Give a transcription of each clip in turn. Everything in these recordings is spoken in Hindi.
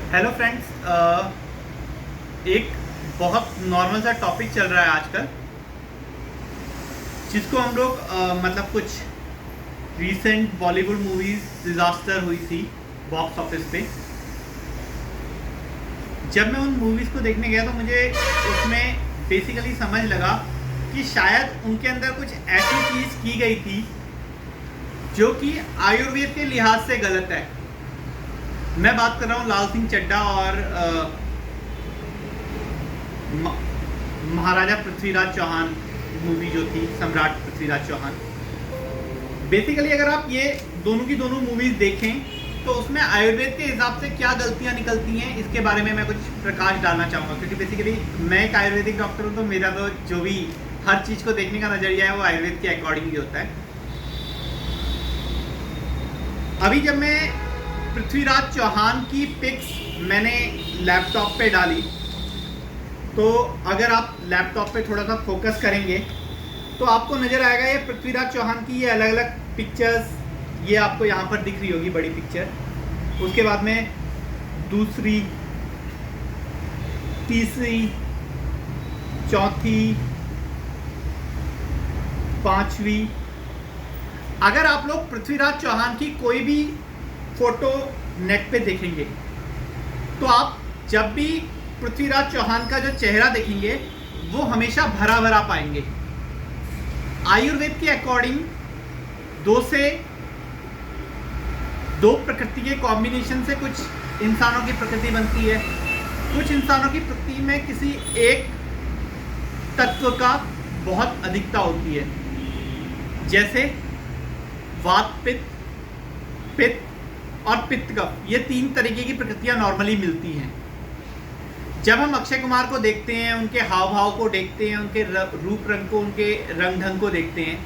हेलो फ्रेंड्स, एक बहुत नॉर्मल सा टॉपिक चल रहा है आजकल, जिसको हम लोग मतलब कुछ रीसेंट बॉलीवुड मूवीज डिज़ास्टर हुई थी बॉक्स ऑफिस पे। जब मैं उन मूवीज़ को देखने गया तो मुझे उसमें बेसिकली समझ लगा कि शायद उनके अंदर कुछ ऐसी चीज़ की गई थी जो कि आयुर्वेद के लिहाज से गलत है। मैं बात कर रहा हूँ लाल सिंह चड्ढा और महाराजा पृथ्वीराज चौहान मूवी जो थी, सम्राट पृथ्वीराज चौहान। बेसिकली अगर आप ये दोनों की दोनों मूवीज देखें तो उसमें आयुर्वेद के हिसाब से क्या गलतियां निकलती हैं, इसके बारे में मैं कुछ प्रकाश डालना चाहूँगा। क्योंकि बेसिकली मैं एक आयुर्वेदिक डॉक्टर हूँ, तो मेरा तो जो भी हर चीज़ को देखने का नज़रिया है वो आयुर्वेद के अकॉर्डिंग ही होता है। अभी जब मैं पृथ्वीराज चौहान की पिक्स मैंने लैपटॉप पे डाली, तो अगर आप लैपटॉप पे थोड़ा सा फोकस करेंगे तो आपको नज़र आएगा ये पृथ्वीराज चौहान की ये अलग अलग पिक्चर्स, ये आपको यहाँ पर दिख रही होगी बड़ी पिक्चर। उसके बाद में दूसरी, तीसरी, चौथी, पांचवी। अगर आप लोग पृथ्वीराज चौहान की कोई भी फोटो नेट पे देखेंगे तो आप जब भी पृथ्वीराज चौहान का जो चेहरा देखेंगे वो हमेशा भरा भरा पाएंगे। आयुर्वेद के अकॉर्डिंग दो प्रकृति के कॉम्बिनेशन से कुछ इंसानों की प्रकृति बनती है। कुछ इंसानों की प्रकृति में किसी एक तत्व का बहुत अधिकता होती है, जैसे वात पित्त, पित्त और पित्त कफ। ये तीन तरीके की प्रकृतियां नॉर्मली मिलती हैं। जब हम अक्षय कुमार को देखते हैं, उनके हाव भाव को देखते हैं, उनके रूप रंग को, उनके रंग ढंग को देखते हैं,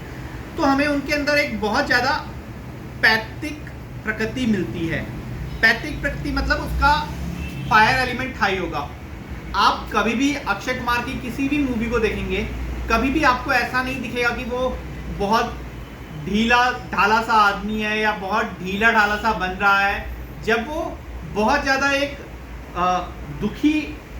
तो हमें उनके अंदर एक बहुत ज़्यादा पैत्विक प्रकृति मिलती है। पैत्विक प्रकृति मतलब उसका फायर एलिमेंट हाई होगा। आप कभी भी अक्षय कुमार की किसी भी मूवी को देखेंगे, कभी भी आपको ऐसा नहीं दिखेगा कि वो बहुत ढीला ढाला सा आदमी है या बहुत ढीला ढाला सा बन रहा है। जब वो बहुत ज़्यादा एक दुखी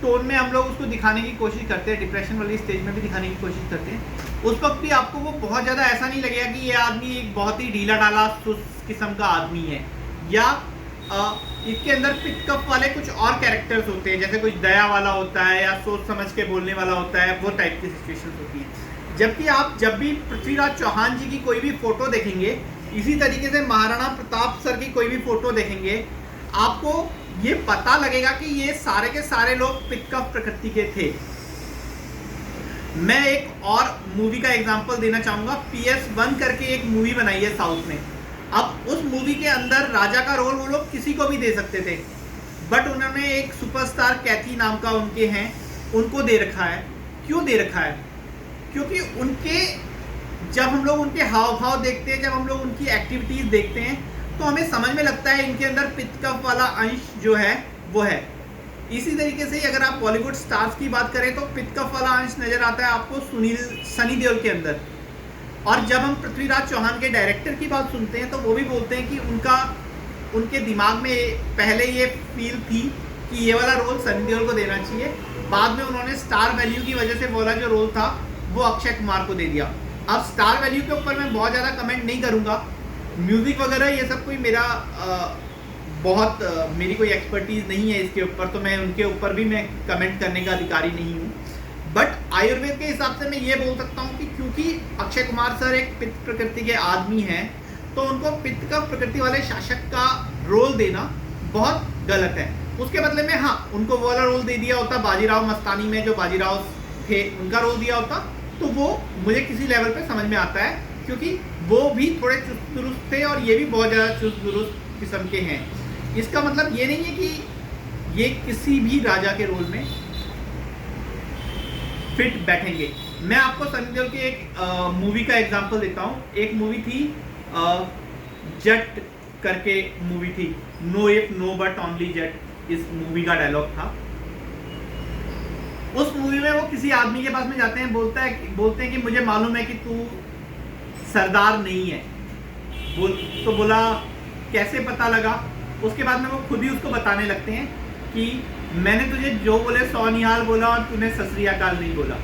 टोन में हम लोग उसको दिखाने की कोशिश करते हैं, डिप्रेशन वाली स्टेज में भी दिखाने की कोशिश करते हैं, उस वक्त भी आपको वो बहुत ज़्यादा ऐसा नहीं लगेगा कि ये आदमी एक बहुत ही ढीला ढाला सुस्त किस्म का आदमी है। या इसके अंदर पित्त कफ वाले कुछ और कैरेक्टर्स होते हैं, जैसे कुछ दया वाला होता है या सोच समझ के बोलने वाला होता है, वो टाइप की सिचुएशन होती है। जबकि आप जब भी पृथ्वीराज चौहान जी की कोई भी फोटो देखेंगे, इसी तरीके से महाराणा प्रताप सर की कोई भी फोटो देखेंगे, आपको ये पता लगेगा कि ये सारे के सारे लोग पित्त कफ प्रकृति के थे। मैं एक और मूवी का एग्जांपल देना चाहूंगा। PS1 करके एक मूवी बनाई है साउथ में। अब उस मूवी के अंदर राजा का रोल वो लोग किसी को भी दे सकते थे, बट उन्होंने एक सुपरस्टार कैथी नाम का उनके हैं, उनको दे रखा है। क्यों दे रखा है? क्योंकि उनके जब हम लोग उनके हाव भाव देखते हैं, जब हम लोग उनकी एक्टिविटीज देखते हैं, तो हमें समझ में लगता है इनके अंदर पित्त कफ वाला अंश जो है वो है। इसी तरीके से अगर आप बॉलीवुड स्टार्स की बात करें तो पित्त कफ वाला अंश नजर आता है आपको सनी देओल के अंदर। और जब हम पृथ्वीराज चौहान के डायरेक्टर की बात सुनते हैं तो वो भी बोलते हैं कि उनके दिमाग में पहले ये फील थी कि ये वाला रोल सनी देओल को देना चाहिए। बाद में उन्होंने स्टार वैल्यू की वजह से बोला जो रोल था वो अक्षय कुमार को दे दिया। अब स्टार वैल्यू के ऊपर मैं बहुत ज़्यादा कमेंट नहीं करूँगा, म्यूज़िक वगैरह ये सब कोई मेरी कोई एक्सपर्टीज़ नहीं है इसके ऊपर, तो मैं उनके ऊपर भी मैं कमेंट करने का अधिकारी नहीं हूँ। बट आयुर्वेद के हिसाब से मैं ये बोल सकता हूँ कि क्योंकि अक्षय कुमार सर एक पित्त प्रकृति के आदमी हैं, तो उनको पित्त का प्रकृति वाले शासक का रोल देना बहुत गलत है। उसके बदले में हाँ, उनको वो वाला रोल दे दिया होता बाजीराव मस्तानी में, जो बाजीराव थे उनका रोल दिया होता, तो वो मुझे किसी लेवल पे समझ में आता है, क्योंकि वो भी थोड़े चुस्त दुरुस्त थे और ये भी बहुत ज़्यादा चुस्त दुरुस्त किस्म के हैं। इसका मतलब ये नहीं है कि ये किसी भी राजा के रोल में फिट बैठेंगे। मैं आपको सनी देओल के एक मूवी का एग्जांपल देता हूँ। एक मूवी थी जट करके मूवी थी, no if no but only Jatt, इस मूवी का डायलॉग था। उस मूवी में वो किसी आदमी के पास में जाते हैं, बोलते हैं कि मुझे मालूम है कि तू सरदार नहीं है। तो बोला कैसे पता लगा? उसके बाद में वो खुद ही उसको बताने लगते हैं कि मैंने तुझे जो बोले सौ निहाल बोला और तूने सत श्री अकाल नहीं बोला।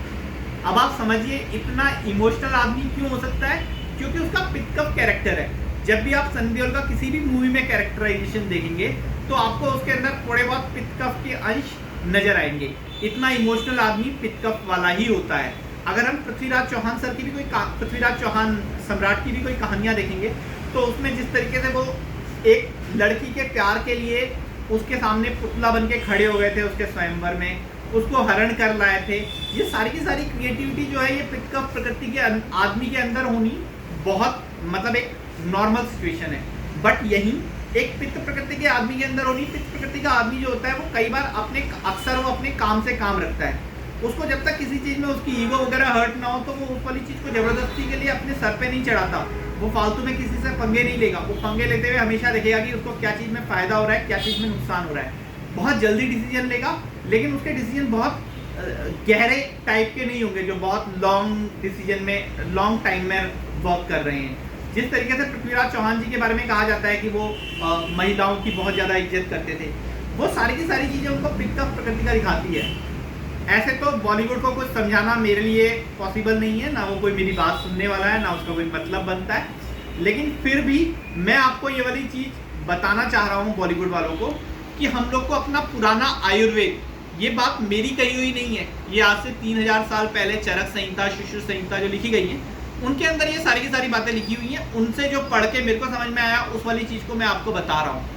अब आप समझिए इतना इमोशनल आदमी क्यों हो सकता है, क्योंकि उसका पिकअप कैरेक्टर है। जब भी आप सनी देओल का किसी भी मूवी में कैरेक्टराइजेशन देखेंगे तो आपको उसके अंदर थोड़े बहुत पिकअप के अंश नजर आएंगे। इतना इमोशनल आदमी पिकअप वाला ही होता है। अगर हम पृथ्वीराज चौहान सर की भी पृथ्वीराज चौहान सम्राट की भी कोई कहानियां देखेंगे तो उसमें जिस तरीके से वो एक लड़की के प्यार के लिए उसके सामने पुतला बन के खड़े हो गए थे, उसके स्वयंवर में उसको हरण कर लाए थे, ये सारी की सारी क्रिएटिविटी जो है ये पिकअप प्रकृति के आदमी के अंदर होनी बहुत मतलब एक नॉर्मल सिचुएशन है। बट यही एक पित्त प्रकृति के आदमी के अंदर होनी, पित्त प्रकृति का आदमी जो होता है वो कई बार अक्सर वो अपने काम से काम रखता है। उसको जब तक किसी चीज में उसकी ईगो वगैरह हर्ट ना हो तो वो उस वाली चीज को जबरदस्ती के लिए अपने सर पे नहीं चढ़ाता। वो फालतू में किसी से पंगे नहीं लेगा। वो पंगे लेते हुए हमेशा देखेगा कि उसको क्या चीज में फायदा हो रहा है, क्या चीज में नुकसान हो रहा है। बहुत जल्दी डिसीजन लेगा, लेकिन उसके डिसीजन बहुत गहरे टाइप के नहीं होंगे जो बहुत लॉन्ग डिसीजन में लॉन्ग टाइम में वर्क कर रहे हैं। जिस तरीके से पृथ्वीराज चौहान जी के बारे में कहा जाता है कि वो महिलाओं की बहुत ज़्यादा इज्जत करते थे, वो सारी की सारी चीज़ें उनको पिकअप प्रकृति का दिखाती है। ऐसे तो बॉलीवुड को कुछ समझाना मेरे लिए पॉसिबल नहीं है, ना वो कोई मेरी बात सुनने वाला है, ना उसका कोई मतलब बनता है, लेकिन फिर भी मैं आपको ये वाली चीज़ बताना चाह रहा हूँ बॉलीवुड वालों को कि हम लोग को अपना पुराना आयुर्वेद, ये बात मेरी कही हुई नहीं है, ये आज से 3000 साल पहले चरक संहिता, शिशु संहिता जो लिखी गई है उनके अंदर ये सारी की सारी बातें लिखी हुई हैं। उनसे जो पढ़ के मेरे को समझ में आया उस वाली चीज़ को मैं आपको बता रहा हूँ।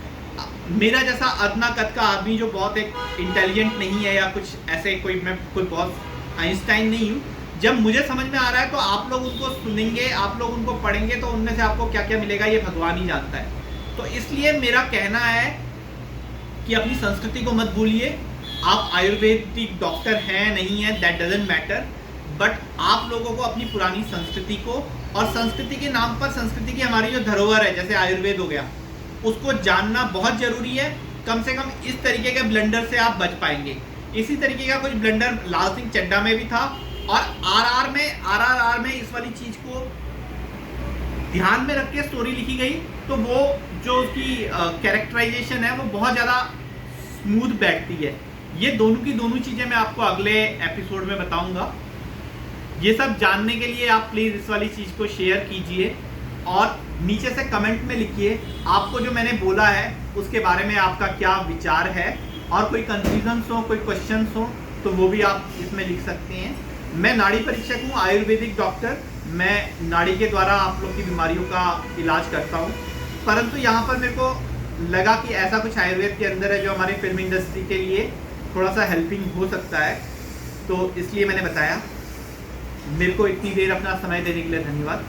मेरा जैसा अदना कद का आदमी जो बहुत एक इंटेलिजेंट नहीं है या कुछ ऐसे मैं कोई बहुत आइंस्टाइन नहीं हूँ, जब मुझे समझ में आ रहा है तो आप लोग उनको सुनेंगे, आप लोग उनको पढ़ेंगे तो उनमें से आपको क्या क्या मिलेगा ये भगवान ही जानता है। तो इसलिए मेरा कहना है कि अपनी संस्कृति को मत भूलिए। आप आयुर्वेदिक डॉक्टर हैं नहीं है दैट डजंट मैटर, बट आप लोगों को अपनी पुरानी संस्कृति को, और संस्कृति के नाम पर संस्कृति की हमारी जो धरोहर है जैसे आयुर्वेद हो गया, उसको जानना बहुत जरूरी है। कम से कम इस तरीके के ब्लंडर से आप बच पाएंगे। इसी तरीके का कुछ ब्लंडर लाल सिंह चड्ढा में भी था, और आरआरआर में इस वाली चीज को ध्यान में रख के स्टोरी लिखी गई, तो वो जो उसकी कैरेक्टराइजेशन है वो बहुत ज़्यादा स्मूथ बैठती है। ये दोनों की दोनों चीज़ें मैं आपको अगले एपिसोड में बताऊंगा। ये सब जानने के लिए आप प्लीज़ इस वाली चीज़ को शेयर कीजिए और नीचे से कमेंट में लिखिए आपको जो मैंने बोला है उसके बारे में आपका क्या विचार है, और कोई कंफ्यूजन्स हो, कोई क्वेश्चंस हो तो वो भी आप इसमें लिख सकते हैं। मैं नाड़ी परीक्षक हूँ, आयुर्वेदिक डॉक्टर। मैं नाड़ी के द्वारा आप लोग की बीमारियों का इलाज करता हूँ, परंतु यहाँ पर मेरे को लगा कि ऐसा कुछ आयुर्वेद के अंदर है जो हमारी फिल्म इंडस्ट्री के लिए थोड़ा सा हेल्पिंग हो सकता है, तो इसलिए मैंने बताया। मेरे को इतनी देर अपना समय देने के लिए धन्यवाद।